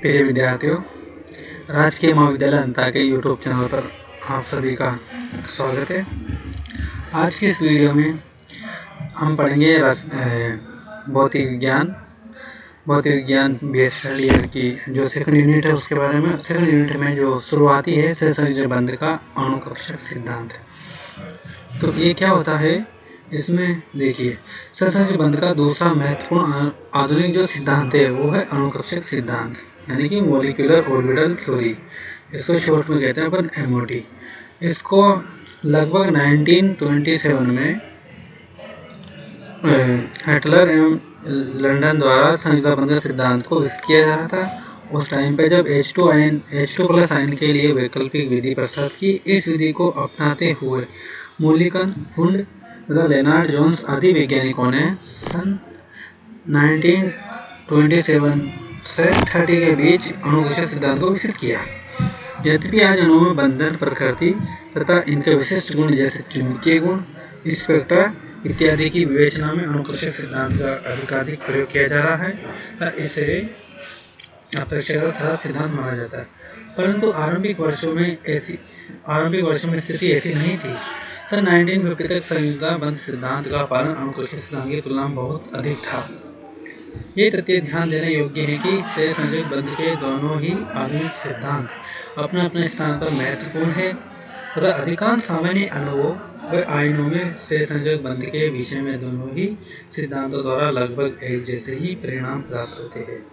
प्रिय विद्यार्थियों, राजकीय महाविद्यालय अंता के यूट्यूब चैनल पर आप सभी का स्वागत है। आज की इस वीडियो में हम पढ़ेंगे भौतिक विज्ञान बेस स्टडी की जो सेकंड यूनिट है उसके बारे में। सेकंड यूनिट में जो शुरुआती है सहसंयोजक बंध का अणुकक्षक सिद्धांत। तो ये क्या होता है, इसमें देखिए सहसंयोजक बंध का दूसरा महत्वपूर्ण आधुनिक जो सिद्धांत है वो है अणुकक्षक सिद्धांत, यानी कि मॉलिक्यूलर ऑर्बिटल थ्योरी। इसको शॉर्ट में कहते हैं अपन MOT। इसको लगभग 1927 में हेटलर एवं लंदन द्वारा संयोजक बंध सिद्धांत को विकसित किया जा रहा था। उस टाइम पे जब H2+ आयन के लिए वैकल्पिक विधि प्रस्तुत की, इस विधि को अपनाते हुए मूलिकन, हुंड तथा लेनार्ड जोन्स आदि वैज्ञानिकों ने सन 1927 से 30 के बीच अणुकक्षक सिद्धांत को विकसित किया। यद्यपि आज अणुओं में बंधन प्रकृति तथा इनके विशिष्ट गुण जैसे चुंबकीय गुण, स्पेक्ट्रा इत्यादि की विवेचना में अणुकक्षक सिद्धांत का अधिकाधिक प्रयोग किया जा रहा है। इसे अपेक्षाकृत सरल सिद्धांत माना जाता है, परंतु आरंभिक वर्षों में स्थिति ऐसी नहीं थी। सन 1950 तक संयोजक बंध सिद्धांत का पालन अणुकक्षक सिद्धांत की तुलना में बहुत अधिक था। ये तथ्य ध्यान देने योग्य है कि सहसंयोजक बंध के दोनों ही आधुनिक सिद्धांत अपने अपने स्थान पर महत्वपूर्ण है तथा अधिकांश सामान्य अणुओं व आयनों में सहसंयोजक बंध के विषय में दोनों ही सिद्धांतों द्वारा लगभग एक जैसे ही परिणाम प्राप्त होते हैं।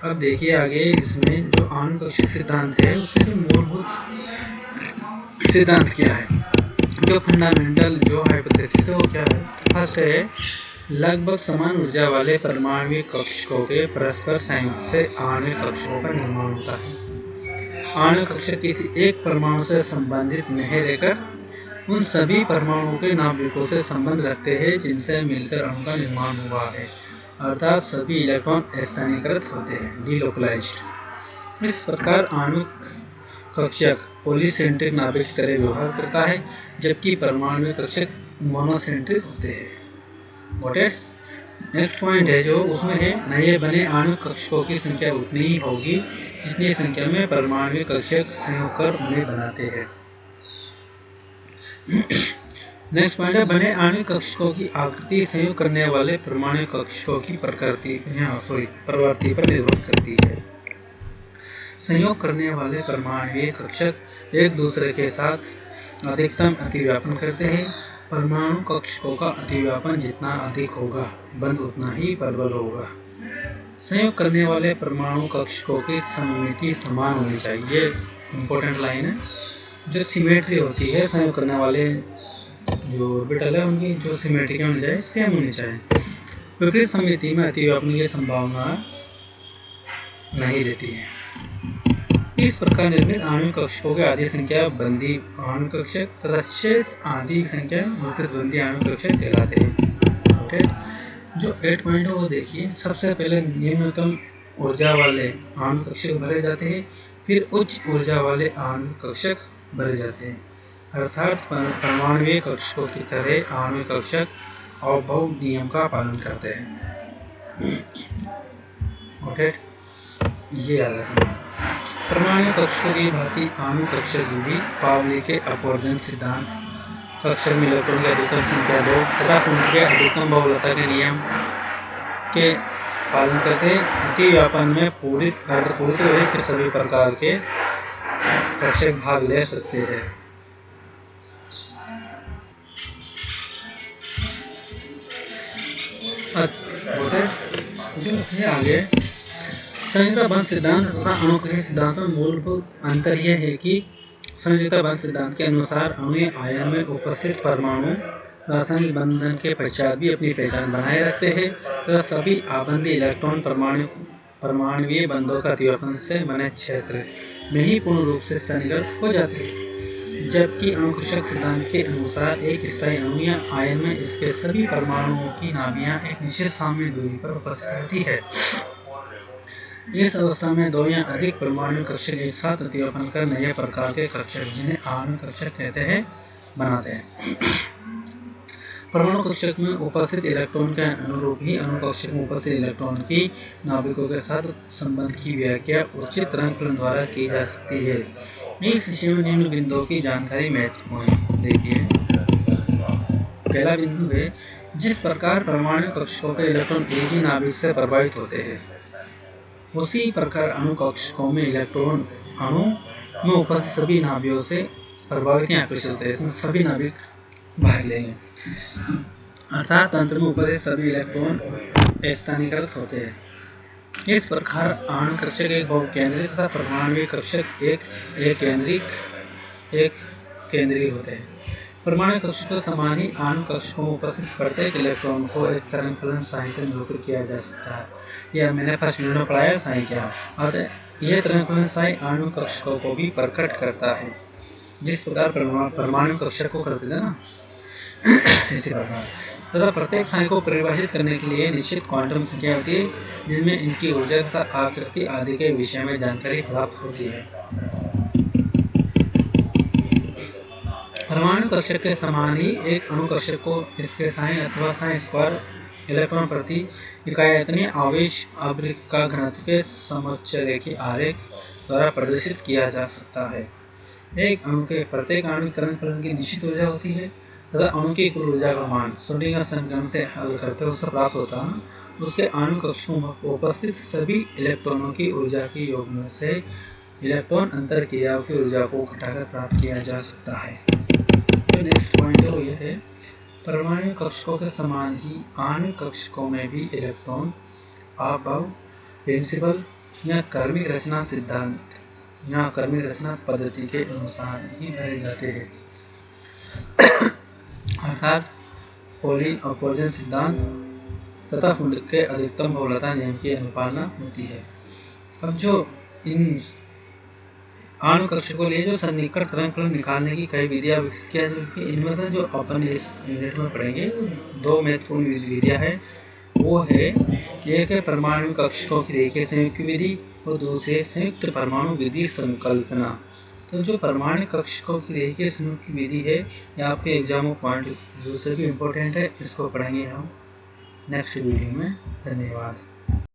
अब देखिए आगे इसमें जो अणुकक्षक सिद्धांत है उसके मूलभूत सिद्धांत क्या है, जो फंडामेंटल जो हाइपोथेसिस है वो क्या है। फर्स्ट है, लगभग समान ऊर्जा वाले परमाणु कक्षकों के परस्पर संयोग से आणविक कक्षकों का निर्माण होता है। आणविक कक्षक किसी एक परमाणु से संबंधित नहीं रहकर उन सभी परमाणुओं के नाभिकों से संबंध रखते हैं जिनसे मिलकर अणु का निर्माण हुआ है, अर्थात सभी इलेक्ट्रॉन स्थानीयकृत होते हैं, डीलोकलाइज्ड। इस प्रकार आणविक कक्षक पॉलीसेंट्रिक नाभिक की तरह व्यवहार करता है, जबकि परमाणु कक्षक मोनोसेंट्रिक होते हैं। ओके, नेक्स्ट पॉइंट है जो उसमें है, नए बने आणविक कक्षकों की संख्या उतनी ही होगी जितनी संख्या में परमाणु कक्षक संयोग कर उन्हें बनाते हैं। नेक्स्ट पॉइंट है, बने आणविक कक्षकों की आकृति संयोग करने वाले परमाणु कक्षकों की प्रवृत्ति पर निर्भर करती है। संयोग करने वाले परमाणु कक्षक एक दूसरे के साथ अधिकतम अतिव्यापन करते हैं। परमाणु कक्षकों का अतिव्यापन जितना अधिक होगा, बंध उतना ही प्रबल होगा। संयोग करने वाले परमाणु कक्षकों की सममिति समान होनी चाहिए। इंपॉर्टेंट लाइन है, जो सिमेट्री होती है संयोग करने वाले जो ऑर्बिटल है उनकी जो सिमेट्री होनी चाहिए, सेम होनी चाहिए। विपरीत सममिति में अतिव्यापन की संभावना नहीं रहती है। इस प्रकार निर्मित आणविक कक्षकों की आधी संख्या बंधी आणविक कक्षक तथा शेष आधी संख्या विपरीत बंधी आणविक कक्षक कहलाते हैं। ओके, जो 8 पॉइंट है वो देखिए। सबसे पहले निम्नतम ऊर्जा वाले आणविक कक्षक भरे जाते हैं, फिर उच्च ऊर्जा वाले आणविक कक्षक भरे जाते हैं, अर्थात परमाणु कक्षकों की तरह आणविक कक्षक अवभव नियम का पालन करते हैं। ओके, ये याद रखना। परमाणु कक्षकों की भांति आणविक कक्षक भी पावली के अपवर्जन सिद्धांत, कक्षक में इलेक्ट्रॉन की अधिकतम संख्या 2 तथा उनके अधिकतम बहुलता के नियम के पालन करते हैं। अतिव्यापन में पूरित अर्धपूरित के सभी प्रकार के कक्षक भाग ले सकते हैं। आगे संयोजक बंध सिद्धांत तथा अणुकक्षक सिद्धांत में मूलभूत अंतर यह है कि संयोजक बंध सिद्धांत के अनुसार अणुीय आयन में उपस्थित परमाणु रासायनिक बंधन के पश्चात भी अपनी पहचान बनाए रखते हैं तथा सभी आबंधी इलेक्ट्रॉन परमाणुीय बंधों का अतिव्यापन से बने क्षेत्र में ही पूर्ण रूप से स्थानीयकृत हो जाते हैं। जबकि अणुकक्षक सिद्धांत के अनुसार एक स्थायी अणु या आयन में इसके सभी परमाणुओं की नाभियां एक निश्चित साम्य दूरी पर उपस्थित रहती है। इस अवस्था में दो या अधिक परमाणु कक्षक एक साथ अतिव्यापन कर नए प्रकार के कक्षक, जिन्हें आणविक कक्षक कहते हैं, बनाते हैं। परमाणु कक्षक में उपस्थित इलेक्ट्रॉन के अनुरूप ही अणु कक्षक में उपस्थित इलेक्ट्रॉन की नाभिकों के साथ संबंध की व्याख्या उचित रंग फलन द्वारा की जा सकती है। इस विषय में निम्न बिंदुओं की जानकारी महत्वपूर्ण है। देखिए, पहला बिंदु है, जिस प्रकार परमाणु कक्षकों के इलेक्ट्रॉन एक ही नाभिक से प्रभावित होते हैं, उसी प्रकार अणु कक्षकों में इलेक्ट्रॉन अणु में उपस्थित सभी नाभिकों से प्रभावित या आकर्षित होते हैं। इसमें सभी नाभिक भाग लेंगे, अर्थात तंत्र में उपस्थित सभी इलेक्ट्रॉन स्थानीयकृत होते हैं। इस प्रकार अणु कक्षक एक बहुकेंद्रित तथा परमाणु कक्षक एक केंद्रीय होते हैं। परमाणु कक्षक के समान ही अणु कक्षकों में उपस्थित प्रत्येक इलेक्ट्रॉन को एक तरंग फलन साइन से निरूपित किया जा सकता है। यह मैंने फर्स्ट यूनिट में पढ़ाया साइन क्या, अतः यह तरंग फलन साइन अणु कक्षकों को भी प्रकट करता है, जिस प्रकार परमाणु कक्षक को करते थे ना, इसी प्रकार। तथा प्रत्येक साइन को परिभाषित करने के लिए निश्चित क्वांटम संख्या होती है, जिनमें इनकी ऊर्जा तथा आकृति आदि के विषय में जानकारी प्राप्त होती है। परमाणु कक्षक के समान ही एक अणु कक्षक को इसके साइन अथवा साइन स्क्वायर इलेक्ट्रॉन प्रति इकाई इतने आवेश आवृत्ति का घनत्व के समोच्चरेखीय आरेख द्वारा प्रदर्शित किया जा सकता है। एक अणु के प्रत्येक आणविक तरंग फलन की निश्चित ऊर्जा होती है तथा अणु की कुल ऊर्जा का मान श्रोडिंगर समीकरण से हल करते हुए उससे प्राप्त होता है। उसके अणु कक्षकों में उपस्थित सभी इलेक्ट्रॉनों की ऊर्जा के योग में से इलेक्ट्रॉन अंतर क्रियाओं की ऊर्जा को घटाकर प्राप्त किया जा सकता है। तो नेक्स्ट पॉइंट है वो यह है, परमाणु कक्षकों के समान ही आणविक कक्षकों में भी इलेक्ट्रॉन अपभव प्रिंसिपल या कर्मिक रचना सिद्धांत या कर्मिक रचना पद्धति के अनुसार ही भरे जाते हैं, अर्थात पॉइसन सिद्धांत तथा हुंडक के अधिकतम बहुलता नियम की अनुपालना होती है। अब जो इन अणु कक्षकों के लिए जो सन्निकट तरंग फलन निकालने की कई विधियां विकसित किया जाती है, इनमें से जो अपन इस यूनिट में पढ़ेंगे दो महत्वपूर्ण विधियां है। वो है, एक है परमाणु कक्षकों की रेखीय संयुक्त विधि और दूसरे संयुक्त परमाणु विधि संकल्पना। तो जो परमाणु कक्षकों की रेखीय संयुक्त विधि है, यह आपके एग्जाम पॉइंट से भी इम्पोर्टेंट है। इसको पढ़ेंगे हम नेक्स्ट वीडियो में। धन्यवाद।